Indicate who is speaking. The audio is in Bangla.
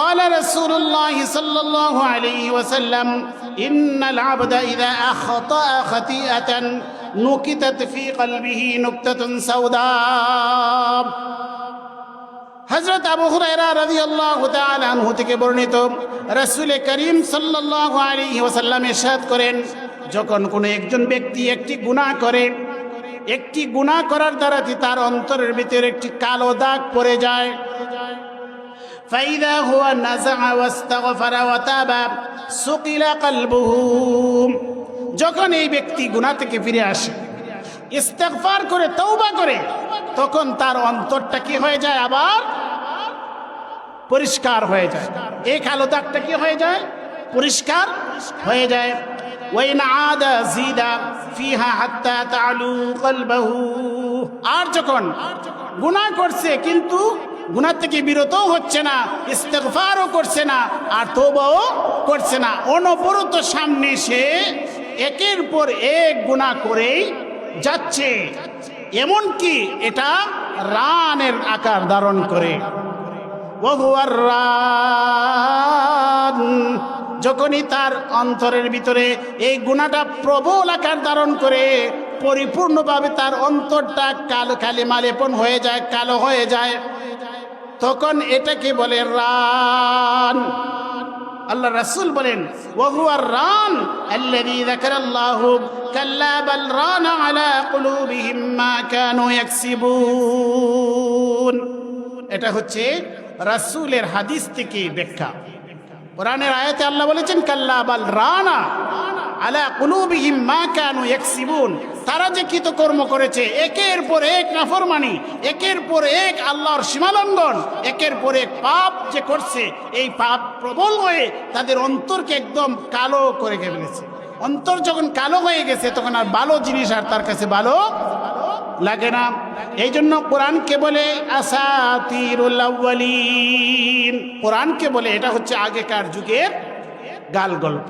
Speaker 1: قال رسول الله صلى الله عليه وسلم إن العبد إذا أخطأ خطيئة نكتت في قلبه نكتة سوداء হযরত আবু হুরায়রা রাদিয়াল্লাহু তাআলা আনহু থেকে বর্ণিত রাসূল করিম সাল্লাল্লাহু আলাইহি ওয়াসাল্লাম ইরশাদ করেন, যখন কোনো একজন ব্যক্তি একটি গুনাহ করে, একটি গুনাহ করার দ্বারা তার অন্তরের ভিতরে একটি কালো দাগ পড়ে যায়, فإذا هو نزع واستغفر وتاب سقل قلبه, যখন এই ব্যক্তি গুনাহ থেকে ফিরে আসে, ইস্তেগফার করে, তওবা করে, তখন তার অন্তরটা কি হয়ে যায়? আবার পরিষ্কার হয়ে যায়। এই কালো দাগটা কি হয়ে যায়? পরিষ্কার হয়ে যায়। ওয়াইন আদা জিদা ফিহা হাত্তা তালু কলবহু, আর যখন গুনাহ করছে কিন্তু গুনাহ থেকে বিরতও হচ্ছে না, ইস্তেগফারও করছে না, আর তওবাও করছে না, অনবরত সামনে সে একের পর এক গুনাহ করেই যাচ্ছে, এমনকি এটা রানের আকার ধারণ করে। ওহুয়ার রান, যখনই তার অন্তরের ভিতরে এই গুনাহটা প্রবল আকার ধারণ করে, পরিপূর্ণভাবে তার অন্তরটা কালো কালিমা লেপন হয়ে যায়, কালো হয়ে যায়, তখন এটাকে বলে রান। আল্লাহ রাসূল বলেন, ওয়াহুয়ার রান আল্লাযী যাকারাল্লাহু কাল্লা বাল রানা আলা কুলুবিহিম মা কানু ইয়াকসিবুন। এটা হচ্ছে রাসূলের হাদিস থেকে ব্যাখ্যা। কোরআনের আয়াতে আল্লাহ বলেছেন কাল্লা বাল রানা আলা কুলুবিহিম মা কানু ইয়াকসিবুন, তারা যে কৃতকর্ম করেছে, একের পর এক নাফরমানি, একের পর এক আল্লাহর সীমালঙ্ঘন, একের পর এক পাপ যে করছে, এই পাপ প্রবল হয়ে তাদের অন্তরকে একদম কালো করে ফেলেছে। অন্তর যখন কালো হয়ে গেছে, তখন আর ভালো জিনিস আর তার কাছে ভালো লাগে না। এই জন্য কোরআনকে বলে আসাতিরুল আউয়ালিন, কোরআনকে বলে এটা হচ্ছে আগেকার যুগের গাল গল্প।